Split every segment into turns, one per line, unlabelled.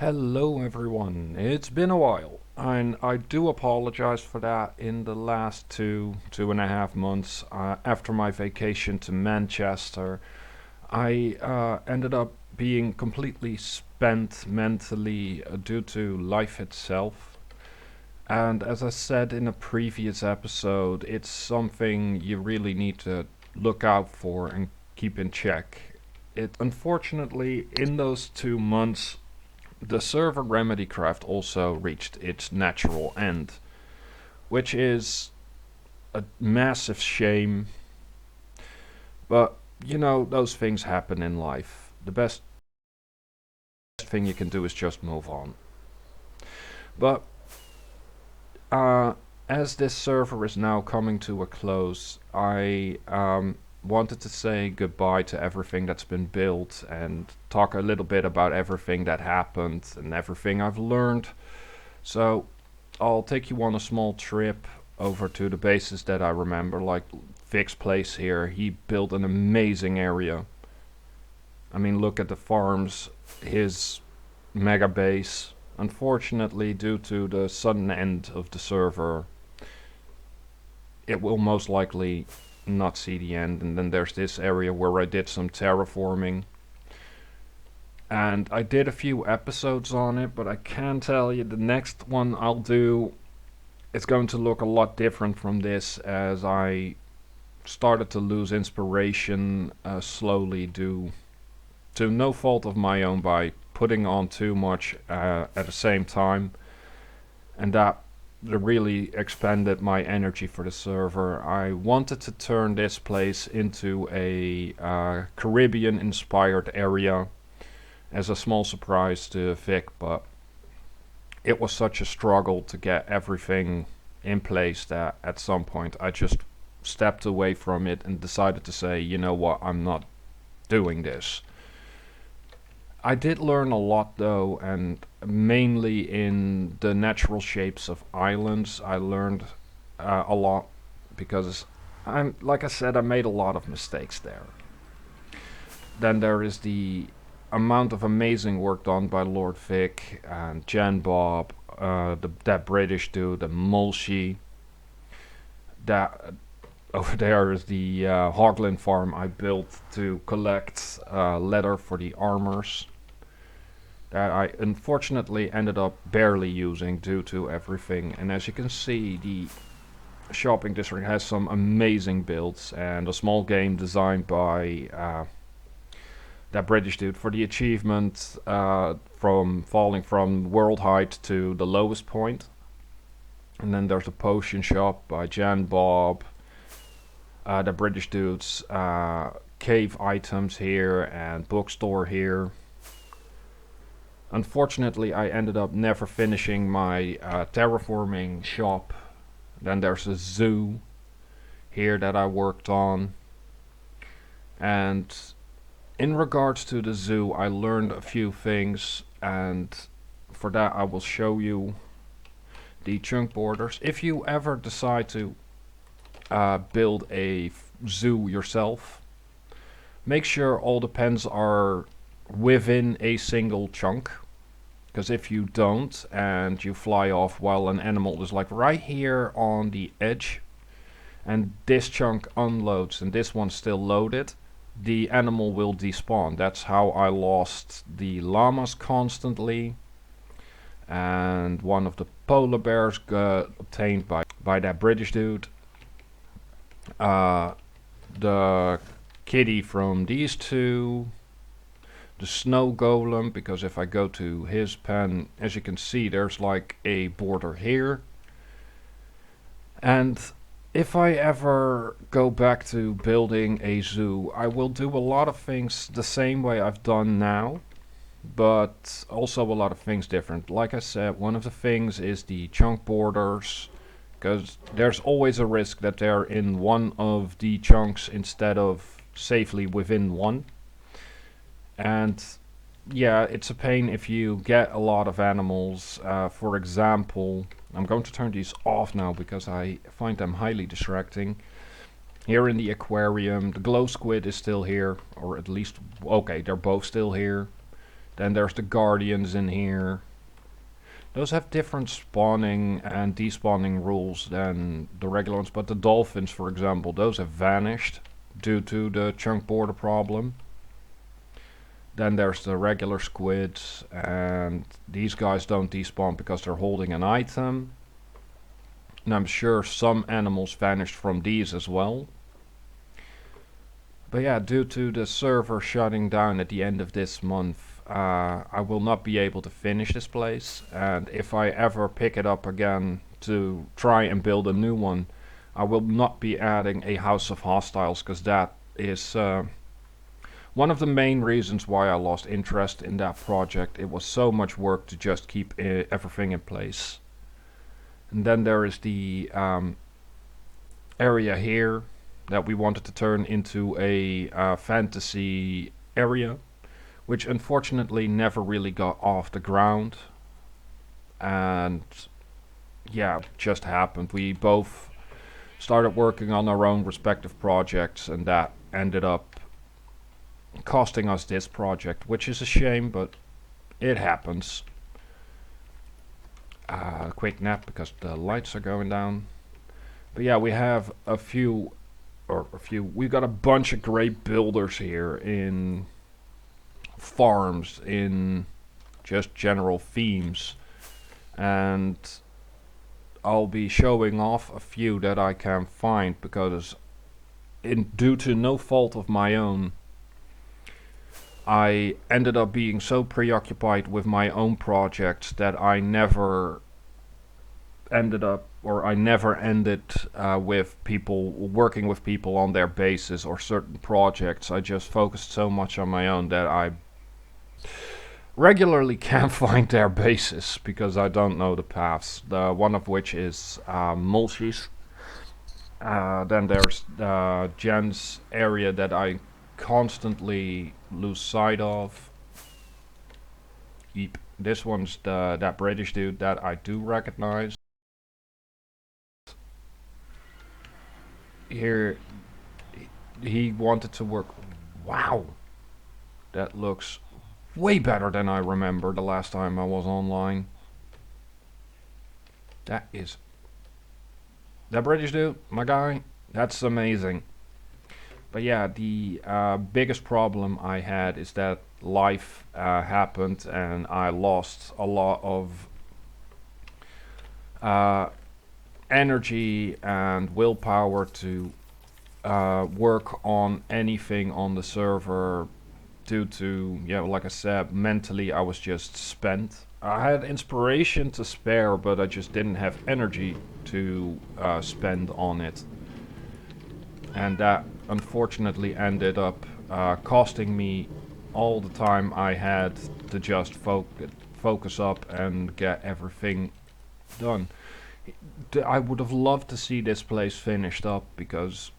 Hello everyone, it's been a while, and I do apologize for that. In the last 2.5 months, after my vacation to Manchester, I ended up being completely spent mentally due to life itself. And as I said in a previous episode, it's something you really need to look out for and keep in check. It unfortunately, in those 2 months, the server Remedycraft also reached its natural end, which is a massive shame. But you know, those things happen in life. The best thing you can do is just move on. But uh, as this server is now coming to a close, I wanted to say goodbye to everything that's been built and talk a little bit about everything that happened and everything I've learned. So I'll take you on a small trip over to the bases that I remember, like Vic's place here. He built an amazing area. I mean, look at the farms, his mega base. Unfortunately, due to the sudden end of the server, it will most likely not see the end. And then there's this area where I did some terraforming. And I did a few episodes on it, but I can tell you the next one I'll do, it's going to look a lot different from this, as I started to lose inspiration slowly due to no fault of my own by putting on too much at the same time, and that really expended my energy for the server. I wanted to turn this place into a Caribbean inspired area as a small surprise to Vic, but it was such a struggle to get everything in place that at some point I just stepped away from it and decided to say, you know what, I'm not doing this. I did learn a lot though, and mainly in the natural shapes of islands I learned a lot, because like I said, I made a lot of mistakes there. Then there is the amount of amazing work done by Lord Vic and Jan Bob, that British dude, the Molshi. That over there is the Hoglin farm I built to collect leather for the armors. That I unfortunately ended up barely using due to everything. And as you can see, the shopping district has some amazing builds, and a small game designed by that British dude for the achievement from falling from world height to the lowest point. And then there's a potion shop by Jan Bob, the British dude's cave items here, and bookstore here. Unfortunately, I ended up never finishing my terraforming shop. Then there's a zoo here that I worked on. And in regards to the zoo, I learned a few things, and for that I will show you the chunk borders. If you ever decide to build a zoo yourself, make sure all the pens are within a single chunk, because if you don't and you fly off while an animal is like right here on the edge and this chunk unloads and this one's still loaded, the animal will despawn. That's how I lost the llamas constantly, and one of the polar bears got obtained by that British dude. The kitty from these two, the snow golem, because if I go to his pen, as you can see, there's like a border here. And if I ever go back to building a zoo, I will do a lot of things the same way I've done now, but also a lot of things different. Like I said, one of the things is the chunk borders, because there's always a risk that they're in one of the chunks instead of safely within one. And yeah, it's a pain if you get a lot of animals. For example, I'm going to turn these off now because I find them highly distracting. Here in the aquarium, the glow squid is still here, or at least, okay, they're both still here. Then there's the guardians in here. Those have different spawning and despawning rules than the regular ones, but the dolphins, for example, those have vanished due to the chunk border problem. Then there's the regular squids, and these guys don't despawn because they're holding an item. And I'm sure some animals vanished from these as well. But yeah, due to the server shutting down at the end of this month, I will not be able to finish this place. And if I ever pick it up again to try and build a new one, I will not be adding a House of Hostiles, because that is one of the main reasons why I lost interest in that project. It was so much work to just keep everything in place. And then there is the area here that we wanted to turn into a fantasy area, which unfortunately never really got off the ground. And yeah, it just happened. We both started working on our own respective projects, and that ended up costing us this project, which is a shame, but it happens. Quick nap because the lights are going down. But yeah, we have we got a bunch of great builders here in farms, in just general themes, and I'll be showing off a few that I can find, because due to no fault of my own, I ended up being so preoccupied with my own projects that I never ended with people, working with people on their bases or certain projects. I just focused so much on my own that I regularly can't find their bases because I don't know the paths. One of which is Mulchi's. Then there's Jen's area that I constantly lose sight of. Yep. This one's that British dude that I do recognize. Here, he wanted to work. Wow, that looks way better than I remember the last time I was online. That British dude, my guy. That's amazing. But yeah, the biggest problem I had is that life happened and I lost a lot of energy and willpower to work on anything on the server due to, yeah, like I said, mentally I was just spent. I had inspiration to spare, but I just didn't have energy to spend on it. And that unfortunately ended up costing me all the time I had to just focus up and get everything done. I would have loved to see this place finished up, because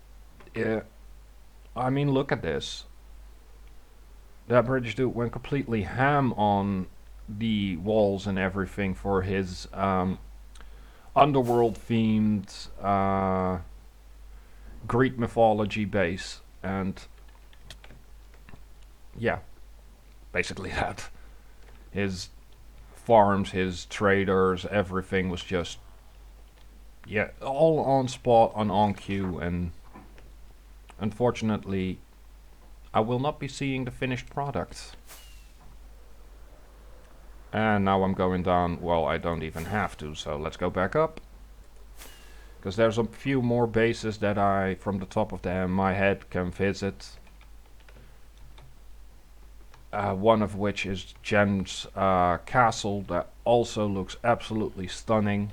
I mean, look at this. That British dude went completely ham on the walls and everything for his underworld themed Greek mythology base, and yeah, basically that. His farms, his traders, everything was just, yeah, all on spot and on cue, and unfortunately I will not be seeing the finished product. And now I'm going down. Well, I don't even have to, so let's go back up. Because there's a few more bases that I, from the top of my head, can visit. One of which is Jen's castle, that also looks absolutely stunning.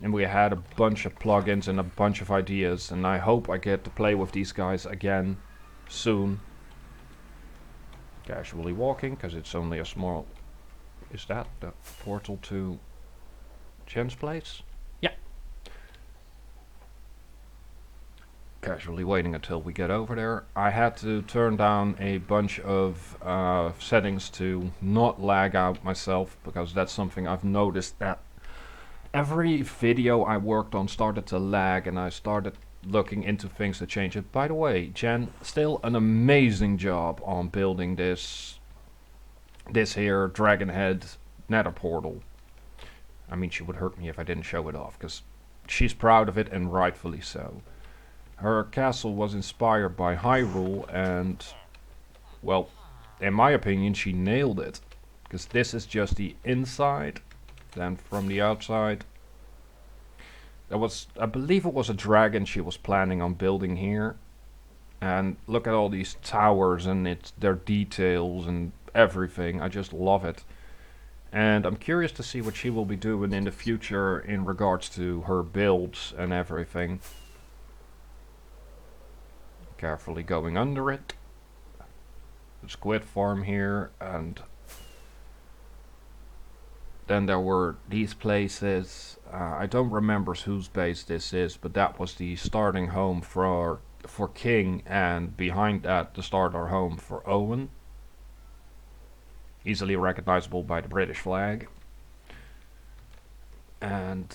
And we had a bunch of plugins and a bunch of ideas, and I hope I get to play with these guys again soon. Casually walking, because it's only a small... Is that the portal to Jen's place? Yeah. Casually waiting until we get over there. I had to turn down a bunch of settings to not lag out myself, because that's something I've noticed, that every video I worked on started to lag, and I started looking into things to change it. By the way, Jen, still an amazing job on building this here dragon head nether portal. I mean, she would hurt me if I didn't show it off, because she's proud of it, and rightfully so. Her castle was inspired by Hyrule, and, well, in my opinion, she nailed it. Because this is just the inside, then from the outside. There was, I believe it was a dragon she was planning on building here. And look at all these towers and their details and everything. I just love it. And I'm curious to see what she will be doing in the future in regards to her builds and everything. Carefully going under it. The squid farm here, and then there were these places. I don't remember whose base this is, but that was the starting home for King, and behind that the starter home for Owen. Easily recognizable by the British flag. And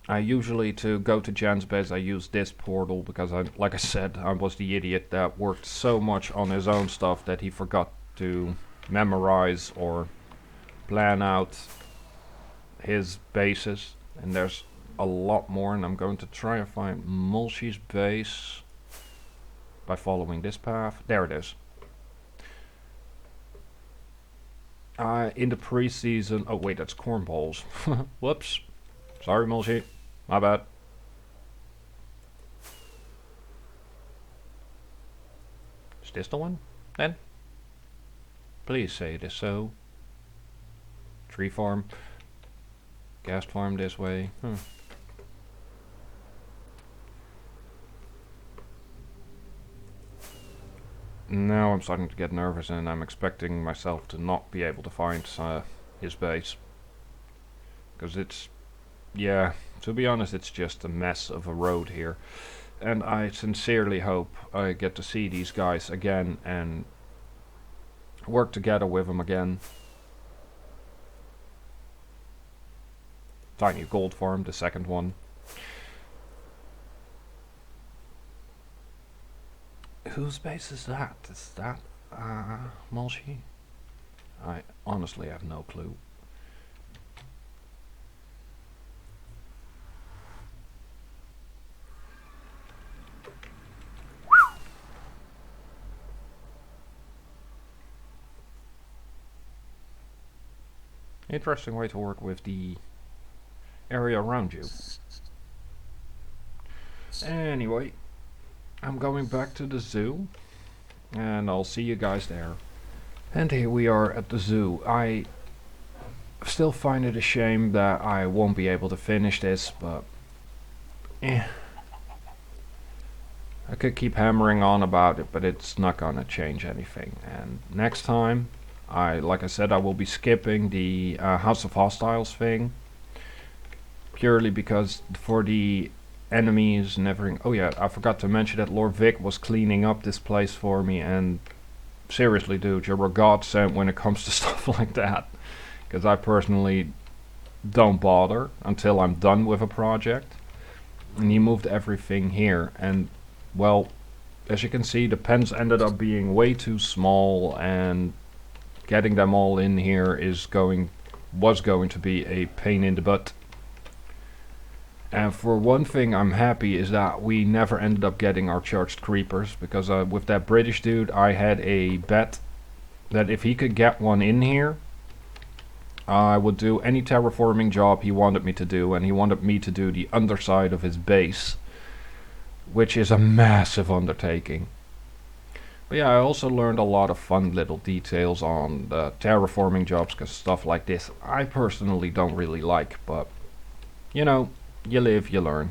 I usually, to go to Jan's base, I use this portal because, like I said, I was the idiot that worked so much on his own stuff that he forgot to memorize or plan out his bases. And there's a lot more, and I'm going to try and find Mulchy's base by following this path. There it is. In the pre-season... Oh wait, that's corn balls. Whoops. Sorry, Mulchy. My bad. Is this the one, then? Please say it is so. Tree farm. Gas farm this way. Now I'm starting to get nervous, and I'm expecting myself to not be able to find his base. Because it's, yeah, to be honest, it's just a mess of a road here. And I sincerely hope I get to see these guys again and work together with them again. Tiny gold farm, the second one. Whose base is that? Is that Mulchy? I honestly have no clue. Interesting way to work with the area around you. Anyway, I'm going back to the zoo, and I'll see you guys there. And here we are at the zoo. I still find it a shame that I won't be able to finish this, but I could keep hammering on about it, but it's not gonna change anything. And next time, like I said, I will be skipping the House of Hostiles thing, purely because for the enemies and everything. Oh yeah, I forgot to mention that Lord Vic was cleaning up this place for me, and seriously, dude, you're a godsend when it comes to stuff like that. Because I personally don't bother until I'm done with a project. And he moved everything here, and well, as you can see, the pens ended up being way too small, and getting them all in here was going to be a pain in the butt. And for one thing, I'm happy is that we never ended up getting our charged creepers, because with that British dude, I had a bet that if he could get one in here, I would do any terraforming job he wanted me to do, and he wanted me to do the underside of his base, which is a massive undertaking. But yeah, I also learned a lot of fun little details on the terraforming jobs, because stuff like this I personally don't really like, but you know, you live, you learn.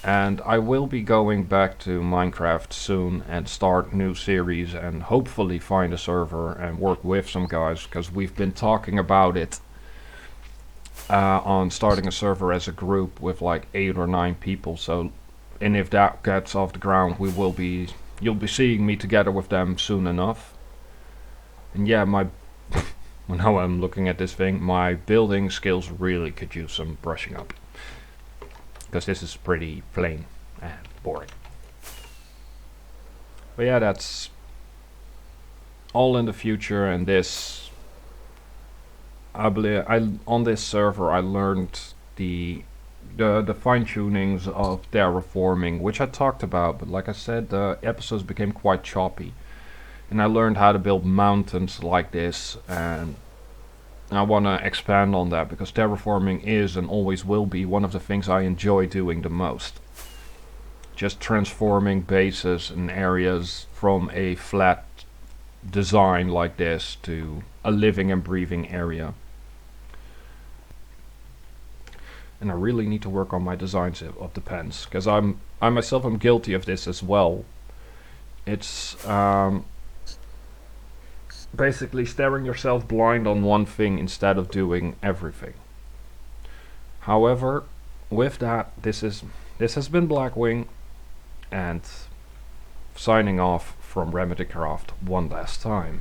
And I will be going back to Minecraft soon and start new series and hopefully find a server and work with some guys, because we've been talking about it on starting a server as a group with like 8 or 9 people. So, and if that gets off the ground, you'll be seeing me together with them soon enough. And yeah, now I'm looking at this thing, my building skills really could use some brushing up, because this is pretty plain and boring. But yeah, that's all in the future, and this, I believe, on this server I learned the fine tunings of terraforming, which I talked about, but like I said, the episodes became quite choppy, and I learned how to build mountains like this, and I want to expand on that because terraforming is and always will be one of the things I enjoy doing the most. Just transforming bases and areas from a flat design like this to a living and breathing area. And I really need to work on my designs of the pens, because I myself am guilty of this as well. It's basically staring yourself blind on one thing instead of doing everything. However, with that, this has been Blackwing, and signing off from Remedycraft one last time.